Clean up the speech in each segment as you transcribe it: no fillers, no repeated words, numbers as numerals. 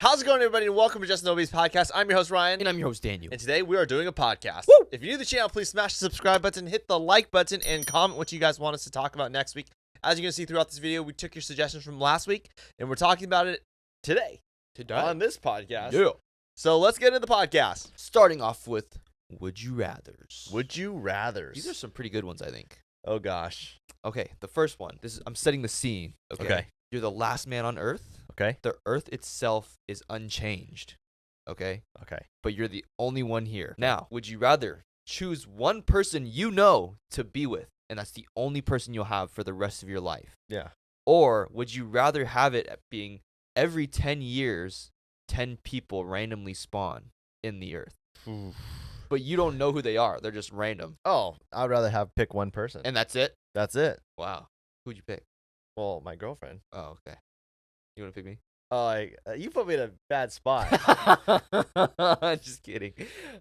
How's it going, everybody, and welcome to Just Nobody's Podcast. I'm your host, Ryan. And I'm your host, Daniel. And today we are doing a podcast. Woo! If you're new to the channel, please smash the subscribe button, hit the like button, and comment what you guys want us to talk about next week. As you're going to see throughout this video, we took your suggestions from last week, and we're talking about it today on this podcast. Yeah. So let's get into the podcast. Starting off with Would You Rathers. Would you rathers? These are some pretty good ones, I think. Oh, gosh. Okay, the first one. I'm setting the scene. Okay. You're the last man on Earth. Okay. The Earth itself is unchanged. Okay. Okay. But you're the only one here. Now, would you rather choose one person you know to be with, and that's the only person you'll have for the rest of your life? Yeah. Or would you rather have it at being every 10 years, 10 people randomly spawn in the Earth? Oof. But you don't know who they are. They're just random. Oh, I'd rather pick one person. And that's it? That's it. Wow. Who'd you pick? Well, my girlfriend. Oh, okay. You want to pick me? Oh, you put me in a bad spot. Just kidding.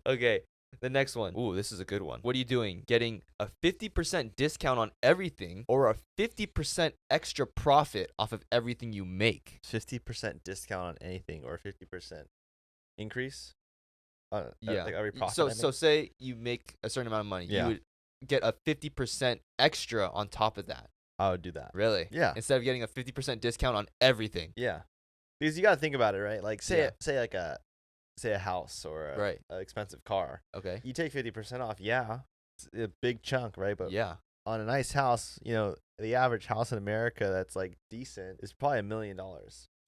Okay. The next one. Ooh, this is a good one. What are you doing? Getting a 50% discount on everything or a 50% extra profit off of everything you make? 50% discount on anything or 50% increase? Yeah. Like every profit So say you make a certain amount of money. Yeah. You would get a 50% extra on top of that. I would do that. Really? Yeah. Instead of getting a 50% discount on everything. Yeah. Because you got to think about it, right? Like say Yeah. say a house or a expensive car. Okay. You take 50% off. Yeah. It's a big chunk, right? But Yeah. on a nice house, the average house in America that's like decent is probably $1 million.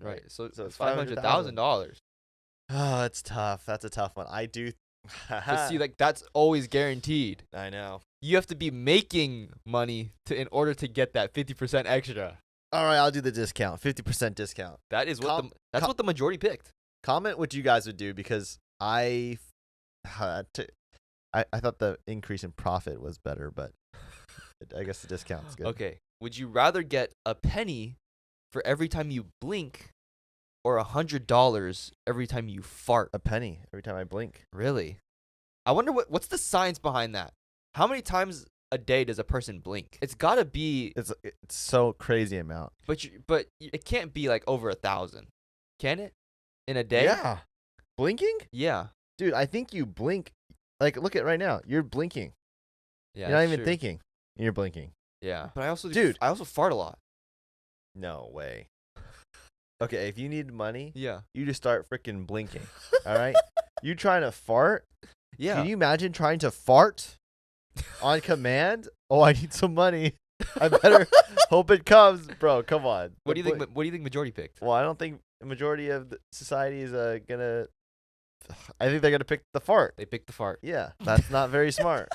Right. So it's it's $500,000. Oh, it's tough. That's a tough one. I do. But see, like that's always guaranteed. I know. You have to be making money in order to get that 50% extra. All right, I'll do the discount. 50% discount. That is what the majority picked. Comment what you guys would do because I thought the increase in profit was better, but I guess the discount's good. Okay. Would you rather get a penny for every time you blink or $100 every time you fart? A penny every time I blink. Really? I wonder what's the science behind that. How many times a day does a person blink? It's got to be. It's so crazy amount. But it can't be like over 1,000, can it? In a day? Yeah. Blinking? Yeah. Dude, I think you blink. Like, look at right now. You're blinking. Yeah. You're not even thinking. You're blinking. Yeah. But I also fart a lot. No way. Okay, if you need money, Yeah. you just start freaking blinking. All right? You trying to fart? Yeah. Can you imagine trying to fart on command? Oh, I need some money. I better hope it comes, bro. Come on. What do you think? What do you think majority picked? Well, I don't think the majority of the society is gonna. I think they're gonna pick the fart. They picked the fart. Yeah, that's not very smart.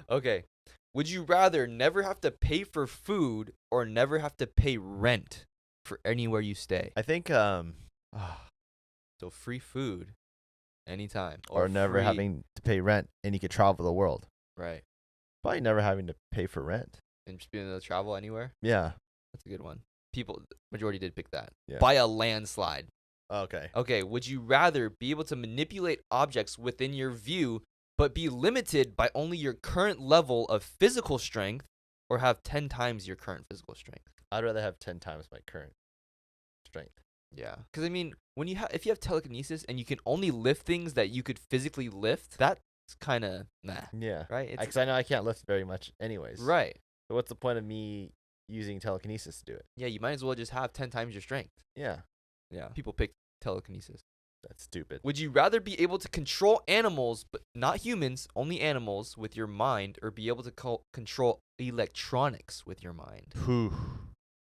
Okay. Would you rather never have to pay for food or never have to pay rent for anywhere you stay? I think So free food anytime. or never free- having to pay rent and you could travel the world. Right. Probably never having to pay for rent. And just being able to travel anywhere. Yeah. That's a good one. Majority did pick that. Yeah. By a landslide. Okay. Okay. Would you rather be able to manipulate objects within your view but be limited by only your current level of physical strength or have 10 times your current physical strength? I'd rather have 10 times my current strength. Yeah. Because, I mean, if you have telekinesis and you can only lift things that you could physically lift, that's kind of nah. Yeah. Right? Because I know I can't lift very much anyways. Right. So what's the point of me using telekinesis to do it? Yeah, you might as well just have 10 times your strength. Yeah. Yeah. People pick telekinesis. That's stupid. Would you rather be able to control animals, but not humans, only animals, with your mind, or be able to control electronics with your mind? Whew.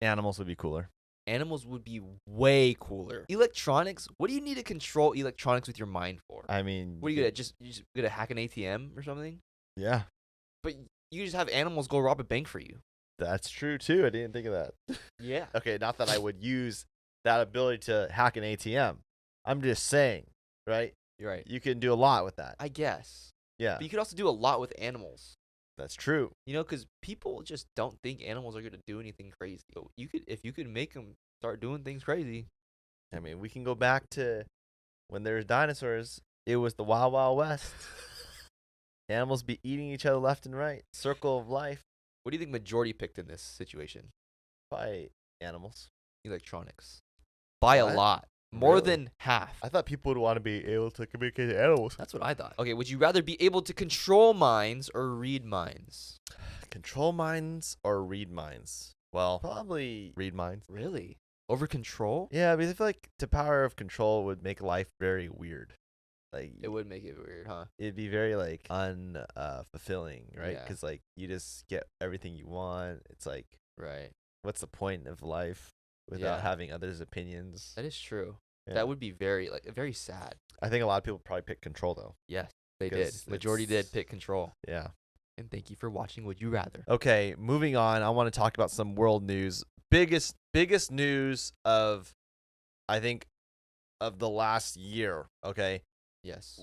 Animals would be cooler. Animals would be way cooler. Electronics? What do you need to control electronics with your mind for? I mean, What are you just gonna hack an ATM or something? Yeah. But you just have animals go rob a bank for you. That's true too. I didn't think of that. Yeah. Okay, not that I would use that ability to hack an ATM. I'm just saying, right? You're right. You can do a lot with that. I guess. Yeah. But you could also do a lot with animals. That's true. You know, because people just don't think animals are going to do anything crazy. But if you could make them start doing things crazy. I mean, we can go back to when there was dinosaurs. It was the Wild Wild West. Animals be eating each other left and right. Circle of life. What do you think majority picked in this situation? By animals. Electronics. by a What? lot. More Really? than half. I thought people would want to be able to communicate to animals. That's what I thought. Okay, would you rather be able to control minds or read minds? Control minds or read minds? Well, probably read minds. Really? Over control? Yeah, because I feel like the power of control would make life very weird. Like It would make it weird, huh? it'd be very like fulfilling, right? Yeah. Because like you just get everything you want. It's like, Right. what's the point of life without Yeah. having others' opinions? That is true. Yeah. That would be very sad. I think a lot of people probably pick control though. Yes, they did. 'Cause Majority it's- did pick control. Yeah. And thank you for watching Would You Rather. Okay, moving on. I want to talk about some world news. Biggest news of, I think, of the last year. Okay, Yes.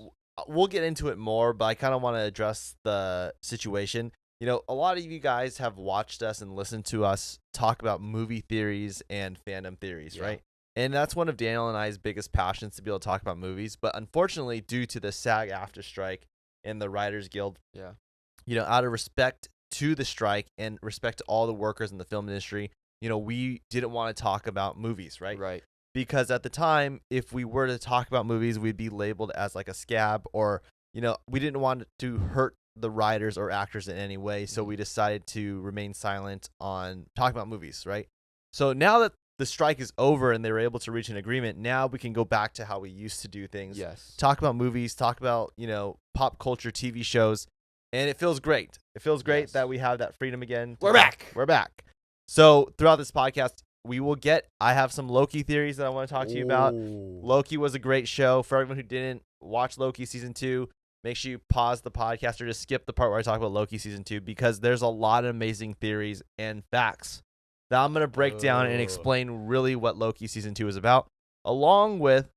we'll get into it more, but I kind of want to address the situation. You know, a lot of you guys have watched us and listened to us talk about movie theories and fandom theories, Yeah. right? And that's one of Daniel and I's biggest passions, to be able to talk about movies. But unfortunately, due to the SAG-AFTRA strike and the Writers Guild, Yeah. you know, out of respect to the strike and respect to all the workers in the film industry, you know, we didn't want to talk about movies, right? Right. Because at the time, if we were to talk about movies, we'd be labeled as like a scab, or, you know, we didn't want to hurt the writers or actors in any way. So we decided to remain silent on talking about movies, right? So now that the strike is over and they were able to reach an agreement, now we can go back to how we used to do things. Yes. Talk about movies, talk about, you know, pop culture, TV shows. And it feels great. It feels great Yes. that we have that freedom again. We're back. We're back. So throughout this podcast, I have some Loki theories that I want to talk to you about. Loki was a great show. For everyone who didn't watch Loki season 2, make sure you pause the podcast or just skip the part where I talk about Loki season 2, because there's a lot of amazing theories and facts that I'm going to break down and explain really what Loki season 2 is about, along with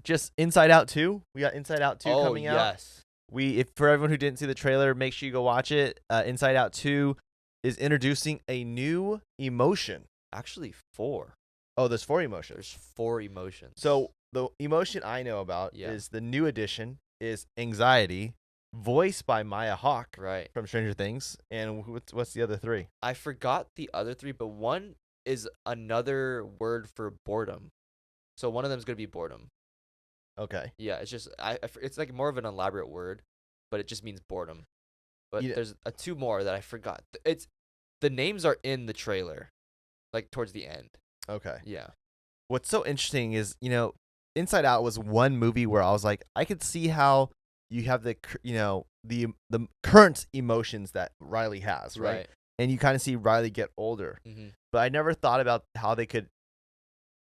just Inside Out 2. We got Inside Out 2 coming out. Yes. If for everyone who didn't see the trailer, make sure you go watch it. Inside Out 2 is introducing a new emotion. Actually, 4. Oh, there's 4 emotions. There's 4 emotions. So the emotion I know about Yeah. is the new addition is anxiety, voiced by Maya Hawke Right. from Stranger Things. And what's the other 3? I forgot the other 3, but one is another word for boredom. So one of them is going to be boredom. Okay. Yeah, it's just it's like more of an elaborate word, but it just means boredom. But You- there's 2 more that I forgot. It's the names are in the trailer, like towards the end. Okay. Yeah. What's so interesting is, you know, Inside Out was one movie where I was like, I could see how you have the current emotions that Riley has, right? And you kind of see Riley get older. Mm-hmm. But I never thought about how they could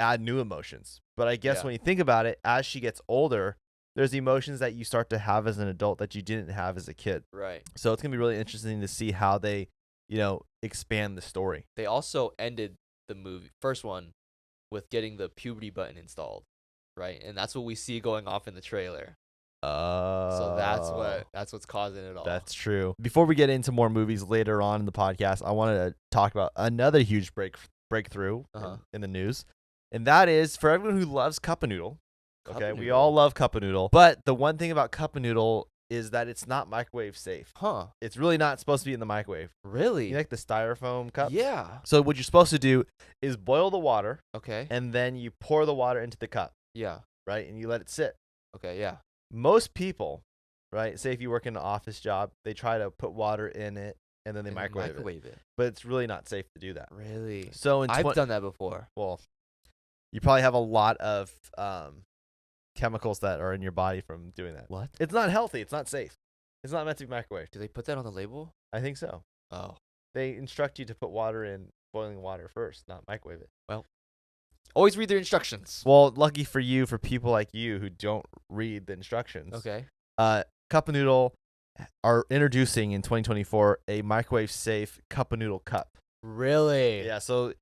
add new emotions. But I guess Yeah. when you think about it, as she gets older, there's emotions that you start to have as an adult that you didn't have as a kid. Right. So it's going to be really interesting to see how they, you know, expand the story. They also ended the first one with getting the puberty button installed, right? And that's what we see going off in the trailer. So that's what's causing it all. That's true. Before we get into more movies later on in the podcast, I wanted to talk about another huge breakthrough in the news. And that is for everyone who loves Cup of Noodle. Cup Okay, of we Noodle. all love Cup of Noodle. But the one thing about Cup of Noodle is that it's not microwave safe. Huh. It's really not supposed to be in the microwave. Really? You like the styrofoam cup? Yeah. So what you're supposed to do is boil the water, Okay. and then you pour the water into the cup, Yeah. right? And you let it sit. Okay, yeah. Most people, right, say if you work in an office job, they try to put water in it and then they And microwave it. But it's really not safe to do that. Really? So I've done that before. well, you probably have a lot of chemicals that are in your body from doing that. What? It's not healthy. It's not safe. It's not meant to be microwaved. Do they put that on the label? I think so. Oh. They instruct you to put water in boiling water first, not microwave it. Always read their instructions. Well, lucky for you, for people like you who don't read the instructions. Okay. Cup of Noodle are introducing in 2024 a microwave safe Cup of Noodle cup. Really? Yeah, so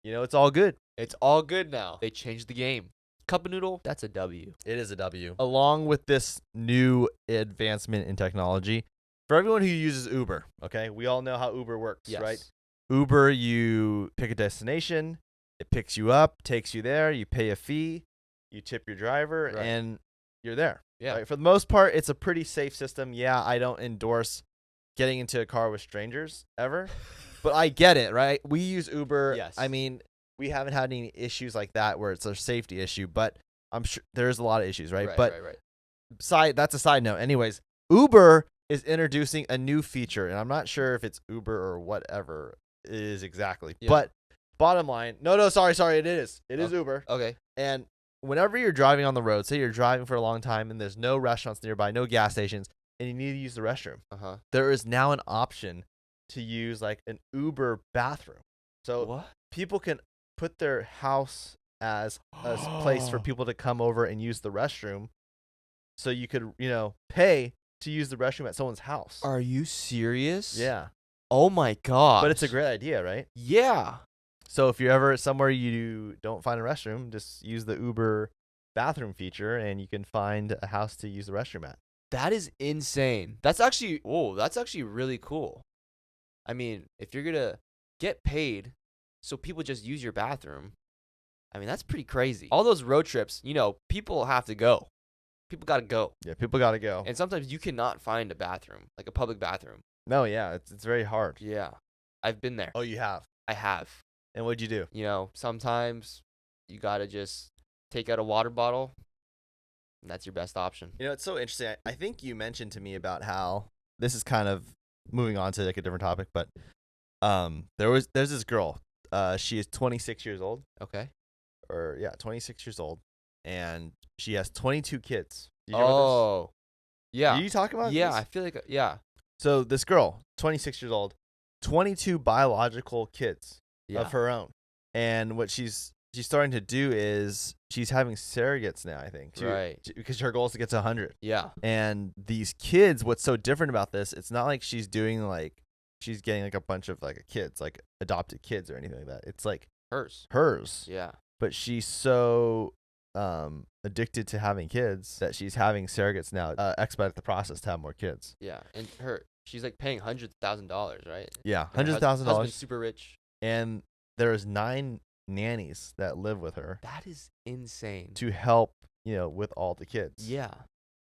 you know it's all good. It's all good now. They changed the game. Cup of Noodle, that's a W. It is a W. Along with this new advancement in technology, for everyone who uses Uber, okay, we all know how Uber works, Yes. right? Uber, you pick a destination, it picks you up, takes you there, you pay a fee, you tip your driver, Right. and you're there. Yeah. Right? For the most part, it's a pretty safe system. Yeah, I don't endorse getting into a car with strangers ever, but I get it, right? We use Uber. Yes. I mean, we haven't had any issues like that where it's a safety issue, but I'm sure there's a lot of issues, right? But that's a side note. Anyways, Uber is introducing a new feature, and I'm not sure if it's Uber or whatever it is exactly. Yeah. But bottom line, no, sorry, it is Uber. Okay. And whenever you're driving on the road, say you're driving for a long time and there's no restaurants nearby, no gas stations, and you need to use the restroom, there is now an option to use like an Uber bathroom. So What? people can put their house as a place for people to come over and use the restroom. So you could, pay to use the restroom at someone's house. Are you serious? Yeah. Oh my god. But it's a great idea, right? Yeah. So if you're ever somewhere you don't find a restroom, just use the Uber bathroom feature and you can find a house to use the restroom at. That is insane. That's actually really cool. I mean, if you're going to get paid so people just use your bathroom, I mean, that's pretty crazy. All those road trips, people have to go. People got to go. Yeah, people got to go. And sometimes you cannot find a bathroom, like a public bathroom. No, yeah, it's very hard. Yeah. I've been there. Oh, you have? I have. And what'd you do? Sometimes you got to just take out a water bottle. And that's your best option. It's so interesting. I think you mentioned to me about how this is kind of moving on to like a different topic, but there's this girl. She is 26 years old. Okay. 26 years old, and she has 22 kids. Did you hear about this? Yeah. Did you talk about this? this? I feel like So this girl, 26 years old, 22 biological kids of her own, and what she's starting to do is she's having surrogates now. I think, because her goal is to get to 100. Yeah. And these kids, what's so different about this? It's not like she's getting like a bunch of like kids, like adopted kids or anything like that. It's like hers. Yeah. But she's so addicted to having kids that she's having surrogates now expedite the process to have more kids. Yeah, and she's like paying $100,000, right? Yeah, $100,000. Husband's super rich. And there's 9 nannies that live with her. That is insane. To help, with all the kids. Yeah.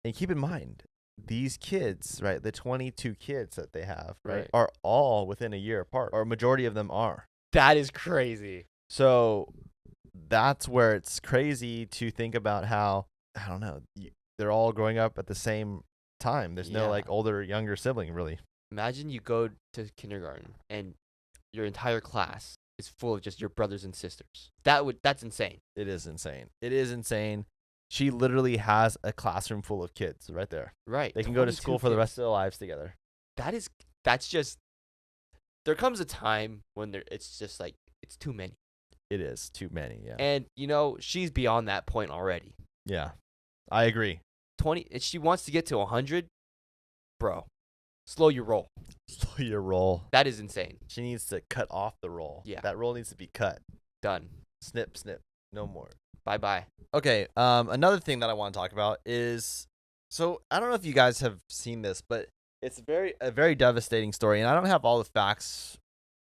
And keep in mind, these kids, right, the 22 kids that they have, right, are all within a year apart, or a majority of them are. That is crazy. So that's where it's crazy to think about how, I don't know, they're all growing up at the same time. There's no like older or younger sibling, really. Imagine you go to kindergarten and your entire class is full of just your brothers and sisters. That's insane. It is insane. She literally has a classroom full of kids right there. Right. They can go to school for the rest of their lives together. That's just, there comes a time when it's just like, it's too many. It is too many, yeah. And, she's beyond that point already. Yeah, I agree. If she wants to get to 100, bro, slow your roll. Slow your roll. That is insane. She needs to cut off the roll. Yeah. That roll needs to be cut. Done. Snip, snip. No more. Bye-bye. Okay, another thing that I want to talk about is, so I don't know if you guys have seen this, but it's a very devastating story, and I don't have all the facts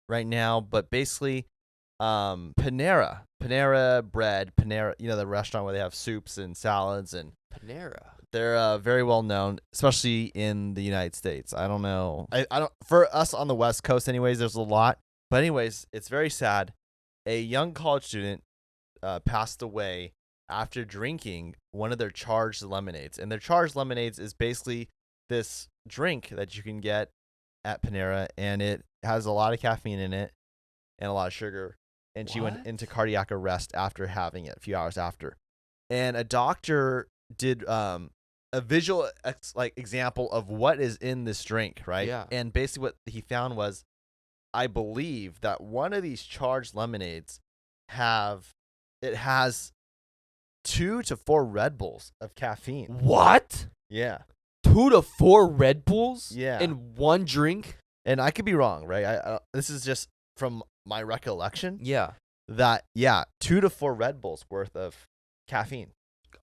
right now, but basically, Panera Bread, the restaurant where they have soups and salads, and Panera. They're very well known, especially in the United States. I don't know. I don't, for us on the West Coast anyways, there's a lot. But anyways, it's very sad. A young college student passed away after drinking one of their charged lemonades. And their charged lemonades is basically this drink that you can get at Panera, and it has a lot of caffeine in it and a lot of sugar. And she went into cardiac arrest after having it a few hours after. And a doctor did a visual example of what is in this drink, right? Yeah. And basically what he found was, I believe that one of these charged lemonades has 2 to 4 Red Bulls of caffeine. What? Yeah. 2 to 4 Red Bulls? Yeah. In one drink? And I could be wrong, right? I this is just from my recollection. Yeah. That 2 to 4 Red Bulls worth of caffeine.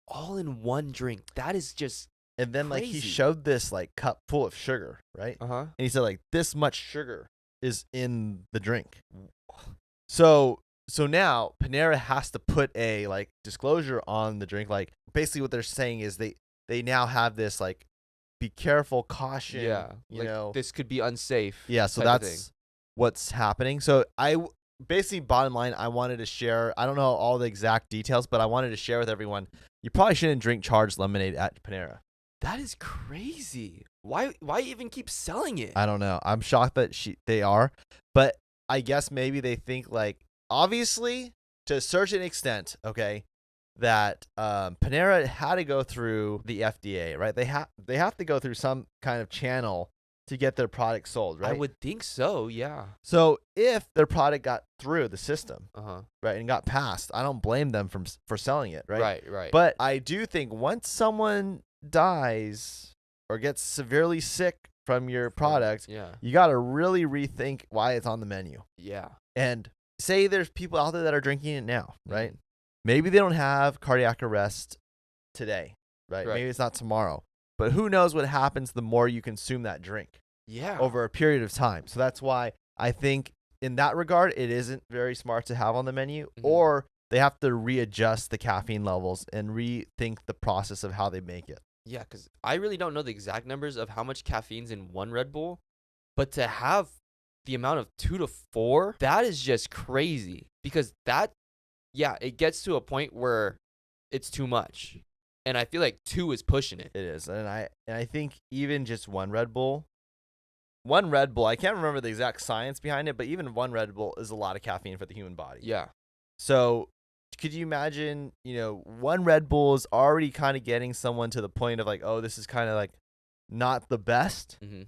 All in one drink. That is just And then crazy. he showed this cup full of sugar, right? Uh-huh. And he said this much sugar is in the drink. So now Panera has to put a disclosure on the drink. Basically what they're saying is they now have this be careful, caution. Yeah. You know, this could be unsafe. Yeah. So that's what's happening. So basically, bottom line, I wanted to share. I don't know all the exact details, but I wanted to share with everyone. You probably shouldn't drink charged lemonade at Panera. That is crazy. Why even keep selling it? I don't know. I'm shocked that they are, but I guess maybe they think like obviously to a certain extent, okay, that Panera had to go through the FDA, right? They have to go through some kind of channel to get their product sold, right? I would think so, yeah. So if their product got through the system, Uh-huh. right, and got passed, I don't blame them for selling it, right? Right. But I do think once someone dies or gets severely sick from your product, Yeah. you got to really rethink why it's on the menu. Yeah. And say there's people out there that are drinking it now, right? Mhm. Maybe they don't have cardiac arrest today, right? Right. Maybe it's not tomorrow. But who knows what happens the more you consume that drink Yeah. over a period of time. So that's why I think in that regard, it isn't very smart to have on the menu, Mhm. or they have to readjust the caffeine levels and rethink the process of how they make it. Yeah, because I really don't know the exact numbers of how much caffeine's in one Red Bull, but to have the amount of 2 to 4, that is just crazy. Because it gets to a point where it's too much. And I feel like 2 is pushing it. It is. And I think even just one Red Bull, I can't remember the exact science behind it, but even one Red Bull is a lot of caffeine for the human body. Yeah. So could you imagine, one Red Bull is already kind of getting someone to the point of like, oh, this is kind of like not the best. Mm-hmm.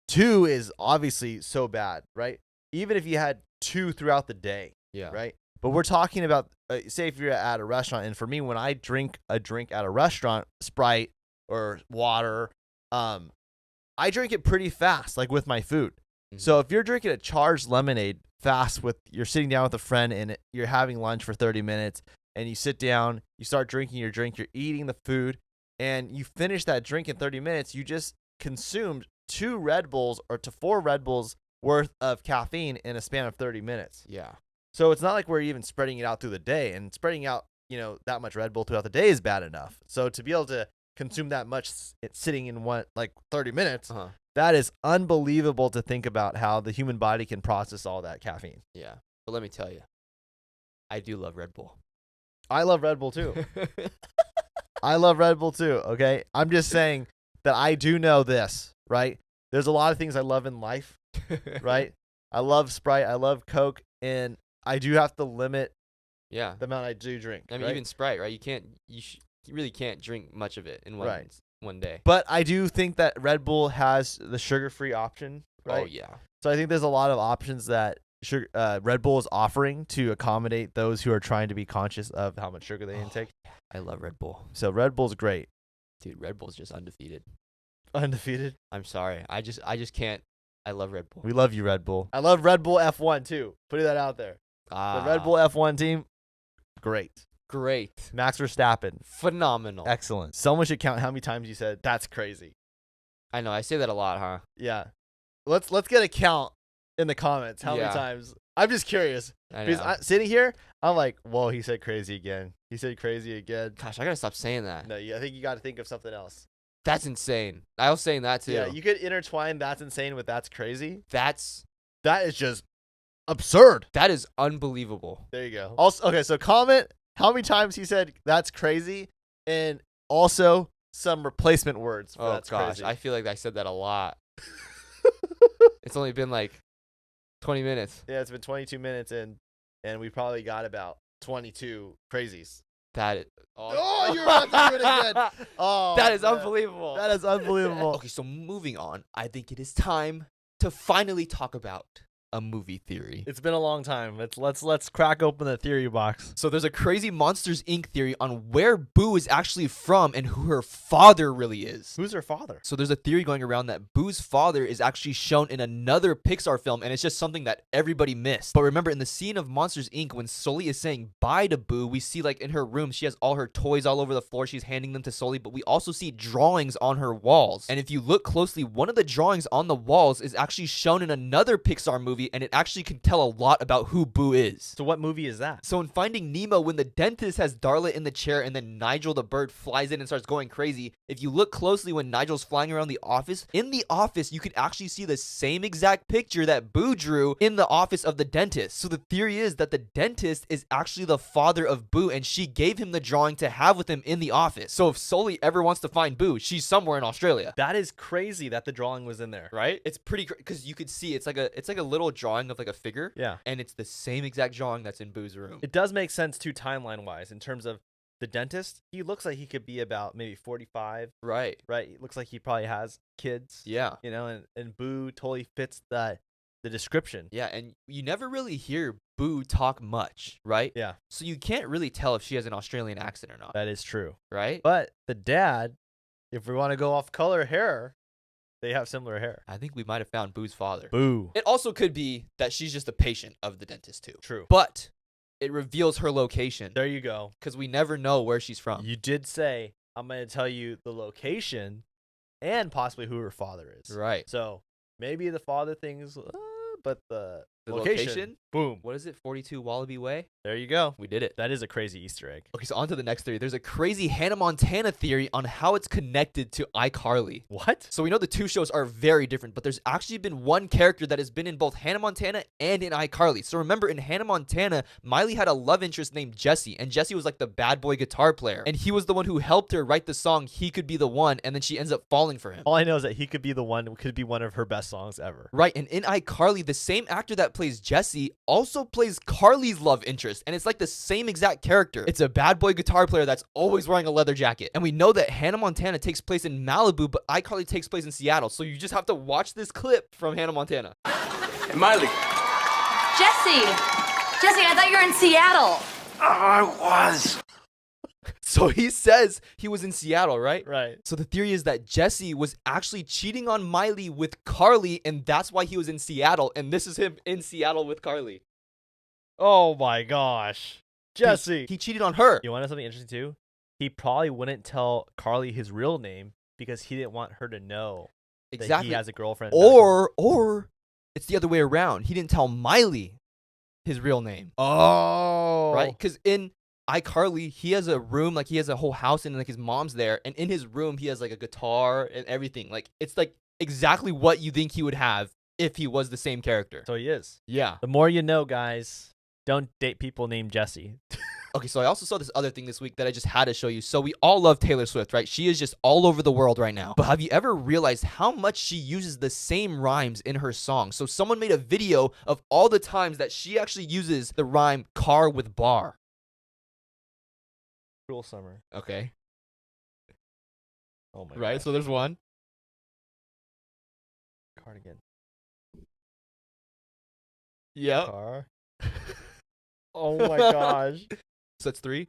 2 is obviously so bad, right? Even if you had 2 throughout the day, Yeah. right? But we're talking about, say if you're at a restaurant, and for me, when I drink a drink at a restaurant, Sprite or water, I drink it pretty fast, like with my food. Mhm. So if you're drinking a charged lemonade fast you're sitting down with a friend and you're having lunch for 30 minutes and you sit down, you start drinking your drink, you're eating the food, and you finish that drink in 30 minutes, you just consumed 2 Red Bulls or to 4 Red Bulls worth of caffeine in a span of 30 minutes. Yeah. So it's not like we're even spreading it out through the day, and spreading out, that much Red Bull throughout the day is bad enough. So to be able to consume that much sitting in 30 minutes, Uh-huh. that is unbelievable to think about how the human body can process all that caffeine. Yeah. But let me tell you, I do love Red Bull. I love Red Bull too. I love Red Bull too, okay? I'm just saying that I do know this, right? There's a lot of things I love in life, right? I love Sprite, I love Coke, and I do have to limit Yeah. the amount I do drink. I mean, right? even Sprite, right? You really can't drink much of it in one day. But I do think that Red Bull has the sugar-free option, right? Oh, yeah. So I think there's a lot of options that Red Bull is offering to accommodate those who are trying to be conscious of how much sugar they intake. I love Red Bull. So Red Bull's great. Dude, Red Bull's just undefeated. Undefeated. I'm sorry. I just can't. I love Red Bull. We love you, Red Bull. I love Red Bull F1 too. Putting that out there. The Red Bull F1 team, great. Great. Max Verstappen, Phenomenal. excellent. Someone should count how many times you said that's crazy. I know. I say that a lot, huh? Yeah. Let's get a count in the comments. How Yeah. many times? I'm just curious. I Because know. sitting here, I'm like, whoa, he said crazy again. He said crazy again. Gosh, I gotta stop saying that. No, I think you got to think of something else. That's insane. I was saying that too. Yeah, you could intertwine that's insane with that's crazy. That That is just absurd. is unbelievable. There you go. Also, okay, so comment how many times he said that's crazy, and also some replacement words for Oh that's gosh, crazy. I feel like I said that a lot. It's only been like 20 minutes. Yeah, it's been 22 minutes and we probably got about 22 crazies. That is. Oh, you're about to do it again. Oh, That is man. unbelievable. That is unbelievable. Okay, so moving on, I think it is time to finally talk about a movie theory. It's been a long time. Let's crack open the theory box. So there's a crazy Monsters Inc. theory on where Boo is actually from and who her father really is. Who's her father? So there's a theory going around that Boo's father is actually shown in another Pixar film, and it's just something that everybody missed. But remember, in the scene of Monsters Inc., when Sully is saying bye to Boo, we see like in her room, she has all her toys all over the floor. She's handing them to Sully, but we also see drawings on her walls. And if you look closely, one of the drawings on the walls is actually shown in another Pixar movie movie, and it actually can tell a lot about who Boo is. So what movie is that? So in Finding Nemo, when the dentist has Darla in the chair and then Nigel the bird flies in and starts going crazy, if you look closely when Nigel's flying around the office, in the office you can actually see the same exact picture that Boo drew in the office of the dentist. So the theory is that the dentist is actually the father of Boo, and she gave him the drawing to have with him in the office. So if Sully ever wants to find Boo, she's somewhere in Australia. That is crazy that the drawing was in there. Right? It's pretty because you could see it's like a little drawing of like a figure. Yeah. And it's the same exact drawing that's in Boo's room. It does make sense too, timeline wise, in terms of the dentist. He looks like he could be about maybe 45. Right. Right. It looks like he probably has kids. Yeah. You know, and Boo totally fits the description. Yeah, and you never really hear Boo talk much, right? Yeah. So you can't really tell if she has an Australian accent or not, That is true. right? But the dad, if we want to go off color hair, they have similar hair. I think we might have found Boo's father. Boo. It also could be that she's just a patient of the dentist too. True. But it reveals her location There you go. because we never know where she's from. You did say, I'm going to tell you the location and possibly who her father is. Right. So maybe the father things, but the The location, location? boom. What is it? 42 Wallaby Way? There you go. We did it. That is a crazy Easter egg. Okay, so on to the next theory. There's a crazy Hannah Montana theory on how it's connected to iCarly. What? So we know the two shows are very different, but there's actually been one character that has been in both Hannah Montana and in iCarly. So remember, in Hannah Montana, Miley had a love interest named Jesse, and Jesse was like the bad boy guitar player. And he was the one who helped her write the song He Could Be the One, and then she ends up falling for him. All I know is that he could be the one, could be one of her best songs ever. Right, and in iCarly, the same actor that plays Jesse also plays Carly's love interest, and it's like the same exact character. It's a bad boy guitar player that's always wearing a leather jacket. And we know that Hannah Montana takes place in Malibu, but iCarly takes place in Seattle. So you just have to watch this clip from Hannah Montana. Hey, Miley. Jesse! Jesse, I thought you were in Seattle. I was. So he says he was in Seattle, right? Right. So the theory is that Jesse was actually cheating on Miley with Carly, and that's why he was in Seattle. And this is him in Seattle with Carly. Oh my gosh. Jesse. He cheated on her. You want to know something interesting too? He probably wouldn't tell Carly his real name because he didn't want her to know that Exactly. he has a girlfriend. Or it's the other way around. He didn't tell Miley his real name. Oh. Right? Because in iCarly, he has a room, like he has a whole house and like his mom's there. And in his room, he has like a guitar and everything. Like it's like exactly what you think he would have if he was the same character. So he is. Yeah. The more you know, guys. Don't date people named Jesse. Okay, so I also saw this other thing this week that I just had to show you. So we all love Taylor Swift, right? She is just all over the world right now. But have you ever realized how much she uses the same rhymes in her songs? So someone made a video of all the times that she actually uses the rhyme car with bar. Cruel Summer. Okay. Oh my Right, gosh. so there's one. Cardigan. Yeah. Car. Oh my gosh. So that's 3.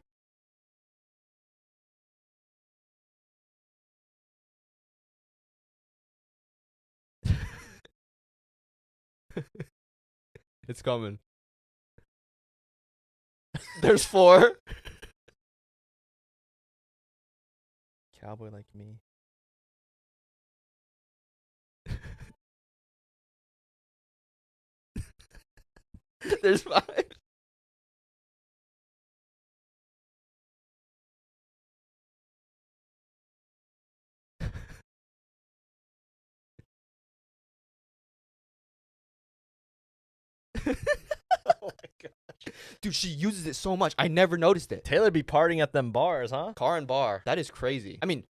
It's coming. There's 4. Cowboy like me. There's 5. Oh my god. Dude, she uses it so much. I never noticed it. Taylor be partying at them bars, huh? Car and bar. That is crazy. I mean,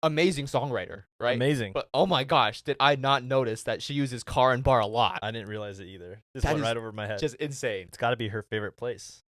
amazing songwriter, right? Amazing. But oh my gosh, did I not notice that she uses car and bar a lot? I didn't realize it either. This That went is right over my head. Just insane. It's got to be her favorite place.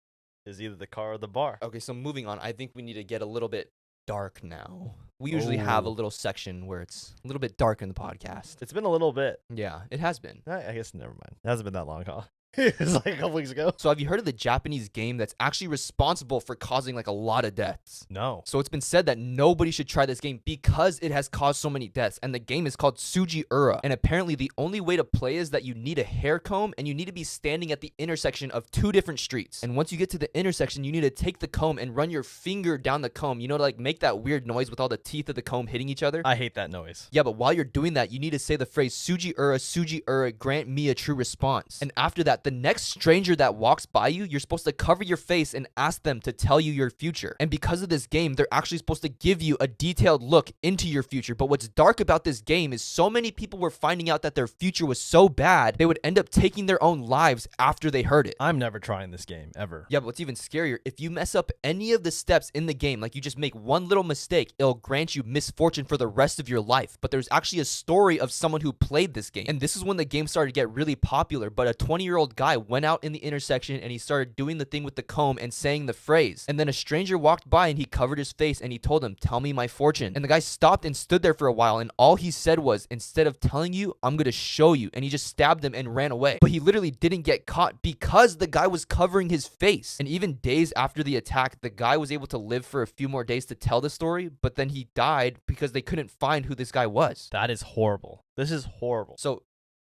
Is either the car or the bar. Okay, so moving on, I think we need to get a little bit dark now. We usually have a Oh. little section where it's a little bit dark in the podcast. It's been a little bit. Yeah, it has been. I guess never mind. It hasn't been that long, huh? It was like a couple weeks ago. So have you heard of the Japanese game that's actually responsible for causing like a lot of deaths? No. So it's been said that nobody should try this game because it has caused so many deaths. And the game is called Suji-ura. And apparently the only way to play is that you need a hair comb and you need to be standing at the intersection of 2 different streets. And once you get to the intersection, you need to take the comb and run your finger down the comb, to like make that weird noise with all the teeth of the comb hitting each other. I hate that noise. Yeah, but while you're doing that, you need to say the phrase Suji-ura, grant me a true response. And after that, the next stranger that walks by you, you're supposed to cover your face and ask them to tell you your future. And because of this game, they're actually supposed to give you a detailed look into your future. But what's dark about this game is so many people were finding out that their future was so bad, they would end up taking their own lives after they heard it. I'm never trying this game, ever. Yeah, but what's even scarier, if you mess up any of the steps in the game, like you just make one little mistake, it'll grant you misfortune for the rest of your life. But there's actually a story of someone who played this game. And this is when the game started to get really popular. But a 20-year-old guy went out in the intersection and he started doing the thing with the comb and saying the phrase. And then a stranger walked by and he covered his face and he told him, tell me my fortune. And the guy stopped and stood there for a while. And all he said was, instead of telling you, I'm going to show you. And he just stabbed him and ran away. But he literally didn't get caught because the guy was covering his face. And even days after the attack, the guy was able to live for a few more days to tell the story. But then he died because they couldn't find who this guy was. That is horrible. This is horrible. So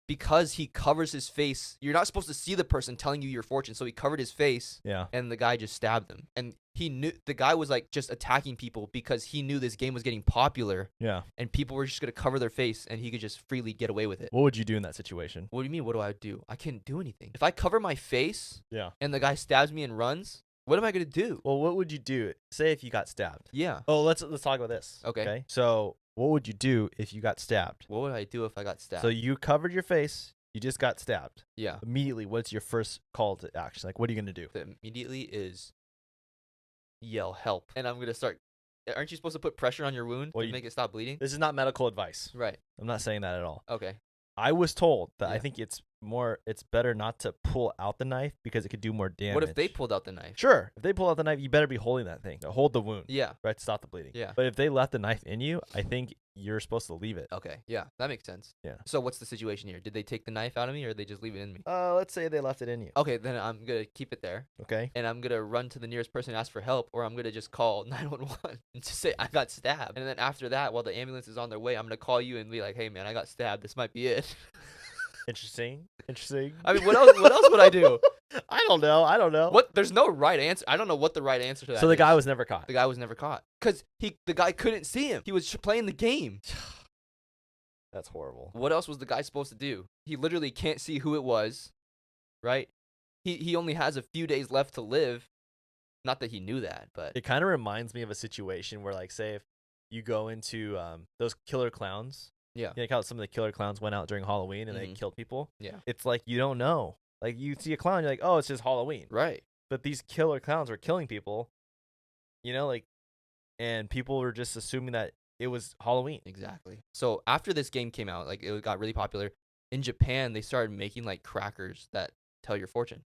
because he covers his face, you're not supposed to see the person telling you your fortune. So he covered his face. Yeah. And the guy just stabbed him. And he knew the guy was like just attacking people because he knew this game was getting popular. Yeah. And people were just going to cover their face and he could just freely get away with it. What would you do in that situation? What do you mean? What do I do? I can't do anything. If I cover my face Yeah. and the guy stabs me and runs, what am I going to do? Well, what would you do? Say if you got stabbed. Yeah. Oh, let's talk about this. Okay. So, what would you do if you got stabbed? What would I do if I got stabbed? So you covered your face. You just got stabbed. Yeah. Immediately, what's your first call to action? Like, what are you gonna do? Immediately is yell help, and I'm gonna start. Aren't you supposed to put pressure on your wound to make it stop bleeding? This is not medical advice. Right. I'm not saying that at all. Okay. I was told that I Yeah. think it's better not to pull out the knife because it could do more damage. What if they pulled out the knife? Sure. If they pull out the knife, you better be holding that thing to hold the wound. Yeah. Right, to stop the bleeding. Yeah. But if they left the knife in you, I think you're supposed to leave it. Okay. Yeah, that makes sense. Yeah. So what's the situation here? Did they take the knife out of me, or did they just leave it in me? Let's say they left it in you. Okay, then I'm gonna keep it there, Okay. and I'm gonna run to the nearest person and ask for help, or I'm gonna just call 911 and just say I got stabbed. And then after that, while the ambulance is on their way, I'm gonna call you and be like, "Hey, man, I got stabbed. This might be it." Interesting. I mean, what else would I do? I don't know. What? There's no right answer. I don't know what the right answer to that So the is. guy was never caught. The guy was never caught because the guy couldn't see him. He was playing the game. That's horrible. What else was the guy supposed to do? He literally can't see who it was, right? He only has a few days left to live. Not that he knew that, but It kind of reminds me of a situation where, like, say if you go into those killer clowns. yeah, You know how some of the killer clowns went out during Halloween and they Mhm. killed people? yeah, It's like you don't know. Like, you see a clown, you're like, oh, it's just Halloween. right. But these killer clowns were killing people, and people were just assuming that it was Halloween. Exactly. So after this game came out, like it got really popular in Japan. They started making like crackers that tell your fortune,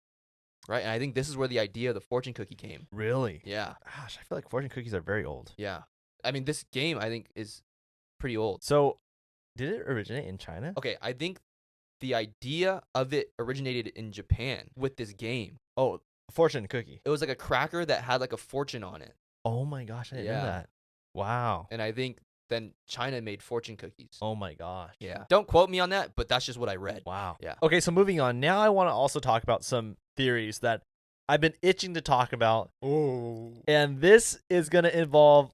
right? And I think this is where the idea of the fortune cookie came. Really? Yeah, Gosh, I feel like fortune cookies are very old. yeah. I mean, this game I think is pretty old. So, did it originate in China? Okay, I think the idea of it originated in Japan with this game. Oh, fortune cookie. It was like a cracker that had like a fortune on it. Oh my gosh, I didn't Yeah. know that. Wow. And I think then China made fortune cookies. Oh my gosh. Yeah. Don't quote me on that, but that's just what I read. Wow. Yeah. Okay, so moving on. Now I want to also talk about some theories that I've been itching to talk about. Oh. And this is going to involve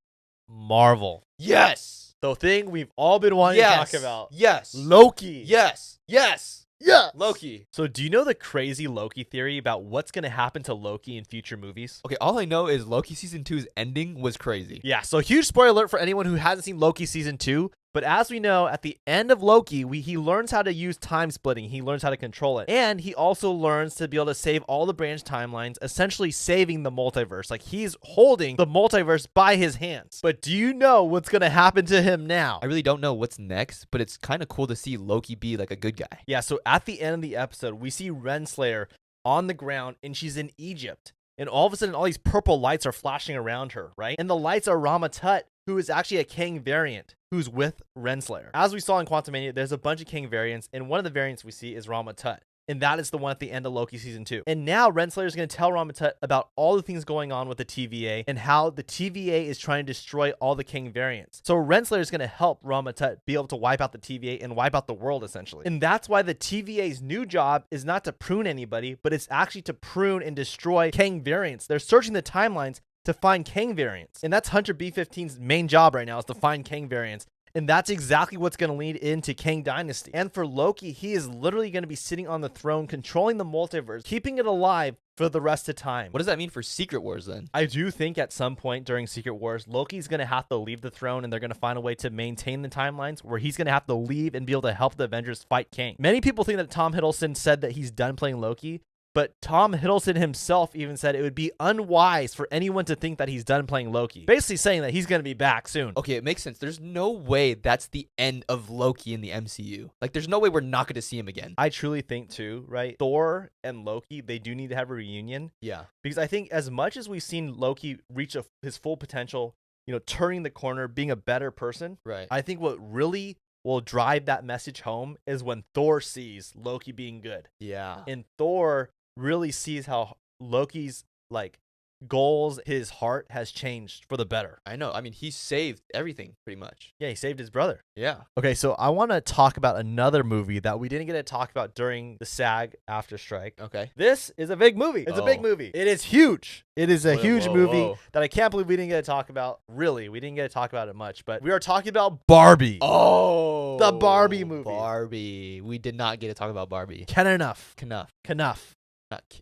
Marvel. Yes. The thing we've all been wanting to talk about. Yes. Loki. Yes. Yes. Yeah. Loki. So do you know the crazy Loki theory about what's going to happen to Loki in future movies? Okay, all I know is Loki season 2's ending was crazy. Yeah, so huge spoiler alert for anyone who hasn't seen Loki season 2. But as we know, at the end of Loki, he learns how to use time splitting. He learns how to control it. And he also learns to be able to save all the branch timelines, essentially saving the multiverse. Like, he's holding the multiverse by his hands. But do you know what's going to happen to him now? I really don't know what's next, but it's kind of cool to see Loki be like a good guy. Yeah, so at the end of the episode, we see Renslayer on the ground, and she's in Egypt. And all of a sudden, all these purple lights are flashing around her, right? And the lights are Rama Tut, who is actually a Kang variant, who's with Renslayer. As we saw in Quantumania, there's a bunch of Kang variants, and one of the variants we see is Rama Tut. And that is the one at the end of Loki season 2. And now Renslayer is going to tell Ramatut about all the things going on with the TVA and how the TVA is trying to destroy all the King variants. So Renslayer is going to help Ramatut be able to wipe out the TVA and wipe out the world, essentially. And that's why the TVA's new job is not to prune anybody, but it's actually to prune and destroy Kang variants. They're searching the timelines to find Kang variants. And that's Hunter B-15's main job right now, is to find Kang variants. And that's exactly what's going to lead into Kang Dynasty. And for Loki, he is literally going to be sitting on the throne, controlling the multiverse, keeping it alive for the rest of time. What does that mean for Secret Wars then? I do think at some point during Secret Wars, Loki's going to have to leave the throne, and they're going to find a way to maintain the timelines where he's going to have to leave and be able to help the Avengers fight Kang. Many people think that Tom Hiddleston said that he's done playing Loki, but Tom Hiddleston himself even said it would be unwise for anyone to think that he's done playing Loki. Basically saying that he's going to be back soon. Okay, it makes sense. There's no way that's the end of Loki in the MCU. Like, there's no way we're not going to see him again. I truly think too, right? Thor and Loki, they do need to have a reunion. Yeah. Because I think as much as we've seen Loki reach his full potential, turning the corner, being a better person, right? I think what really will drive that message home is when Thor sees Loki being good. Yeah. And Thor really sees how Loki's goals, his heart has changed for the better. I know. I mean, he saved everything pretty much. Yeah, he saved his brother. Yeah. Okay, so I want to talk about another movie that we didn't get to talk about during the SAG after strike. Okay. This is a big movie. It's a big movie. It is huge. It is a huge movie that I can't believe we didn't get to talk about. Really, we didn't get to talk about it much, but we are talking about Barbie. Oh. The Barbie movie. Barbie. We did not get to talk about Barbie. Knuff. Knuff.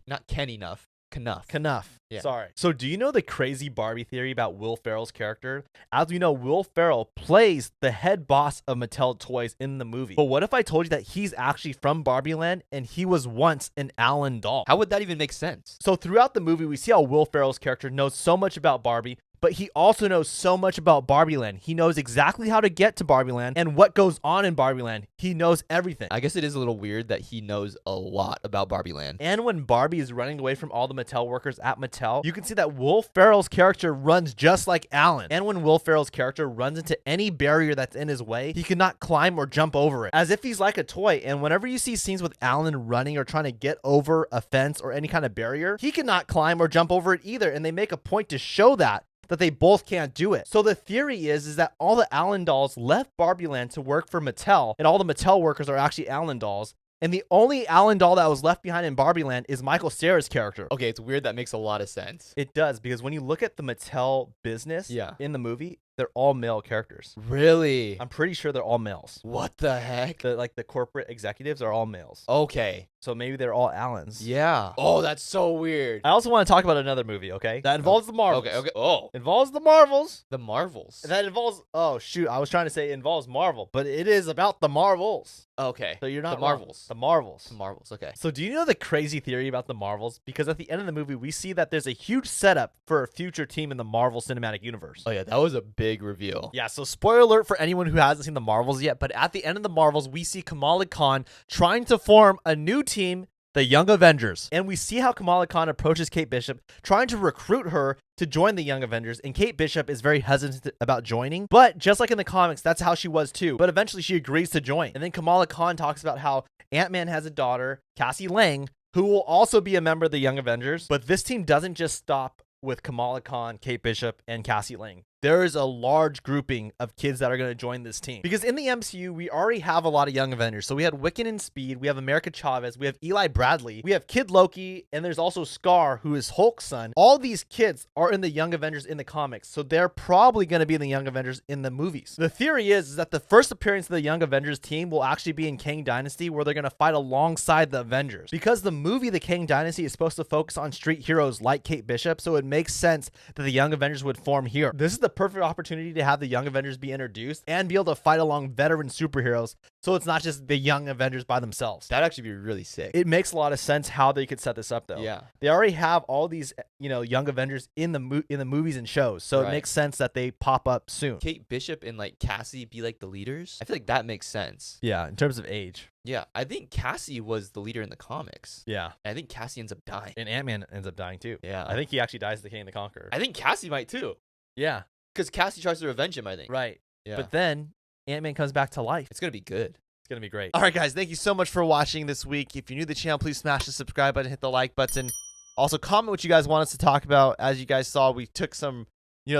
Not Ken enough. Knuff. Yeah. Sorry. So do you know the crazy Barbie theory about Will Ferrell's character? As we know, Will Ferrell plays the head boss of Mattel Toys in the movie. But what if I told you that he's actually from Barbie Land and he was once an Allen doll? How would that even make sense? So throughout the movie, we see how Will Ferrell's character knows so much about Barbie, but he also knows so much about Barbie Land. He knows exactly how to get to Barbie Land and what goes on in Barbie Land. He knows everything. I guess it is a little weird that he knows a lot about Barbie Land. And when Barbie is running away from all the Mattel workers at Mattel, you can see that Will Ferrell's character runs just like Alan. And when Will Ferrell's character runs into any barrier that's in his way, he cannot climb or jump over it, as if he's like a toy. And whenever you see scenes with Alan running or trying to get over a fence or any kind of barrier, he cannot climb or jump over it either. And they make a point to show that they both can't do it. So the theory is that all the Allen dolls left Barbie Land to work for Mattel, and all the Mattel workers are actually Allen dolls. And the only Allen doll that was left behind in Barbie Land is Michael Cera's character. Okay, it's weird. That makes a lot of sense. It does, because when you look at the Mattel business in the movie, they're all male characters. Really? I'm pretty sure they're all males. What the heck? The corporate executives are all males. Okay. So maybe they're all Allens. Yeah. Oh, that's so weird. I also want to talk about another movie, okay? That involves the Marvels. Okay. Oh. Involves the Marvels. The Marvels. That involves... Oh, shoot. I was trying to say it involves Marvel, but it is about the Marvels. Okay. So you're not the Marvels. The Marvels. The Marvels. Okay. So do you know the crazy theory about the Marvels? Because at the end of the movie, we see that there's a huge setup for a future team in the Marvel Cinematic Universe. Oh, yeah. That was a big reveal. Yeah, so spoiler alert for anyone who hasn't seen the Marvels yet, but at the end of the Marvels, we see Kamala Khan trying to form a new team, the Young Avengers. And we see how Kamala Khan approaches Kate Bishop, trying to recruit her to join the Young Avengers, and Kate Bishop is very hesitant about joining. But just like in the comics, that's how she was too. But eventually she agrees to join. And then Kamala Khan talks about how Ant-Man has a daughter, Cassie Lang, who will also be a member of the Young Avengers. But this team doesn't just stop with Kamala Khan, Kate Bishop, and Cassie Lang. There is a large grouping of kids that are going to join this team. Because in the MCU, we already have a lot of Young Avengers. So we had Wiccan and Speed, we have America Chavez, we have Eli Bradley, we have Kid Loki, and there's also Scar, who is Hulk's son. All these kids are in the Young Avengers in the comics, so they're probably going to be in the Young Avengers in the movies. The theory is that the first appearance of the Young Avengers team will actually be in Kang Dynasty, where they're going to fight alongside the Avengers. Because the movie The Kang Dynasty is supposed to focus on street heroes like Kate Bishop, so it makes sense that the Young Avengers would form here. This is the perfect opportunity to have the Young Avengers be introduced and be able to fight along veteran superheroes, so it's not just the Young Avengers by themselves. That'd actually be really sick. It makes a lot of sense how they could set this up, though. Yeah. They already have all these, Young Avengers in the movies and shows, so it makes sense that they pop up soon. Kate Bishop and Cassie be the leaders. I feel like that makes sense. Yeah, in terms of age. Yeah, I think Cassie was the leader in the comics. Yeah. And I think Cassie ends up dying. And Ant-Man ends up dying too. Yeah. I think he actually dies the King the Conqueror. I think Cassie might too. Yeah. Because Cassie tries to revenge him, I think. Right. Yeah. But then Ant-Man comes back to life. It's going to be good. It's gonna be great. All right, guys. Thank you so much for watching this week. If you're new to the channel, please smash the subscribe button, hit the like button. Also, comment what you guys want us to talk about. As you guys saw, we took some,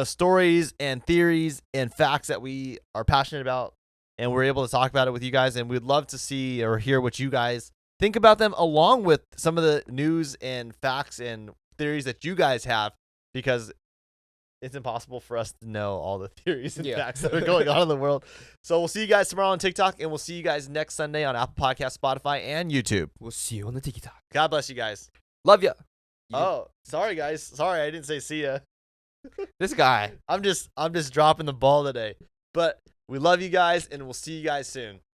stories and theories and facts that we are passionate about, and we're able to talk about it with you guys. And we'd love to see or hear what you guys think about them, along with some of the news and facts and theories that you guys have, because it's impossible for us to know all the theories and facts that are going on in the world. So we'll see you guys tomorrow on TikTok, and we'll see you guys next Sunday on Apple Podcasts, Spotify, and YouTube. We'll see you on the TikTok. God bless you guys. Love ya. Oh, sorry guys. Sorry, I didn't say see ya. This guy. I'm just dropping the ball today. But we love you guys, and we'll see you guys soon.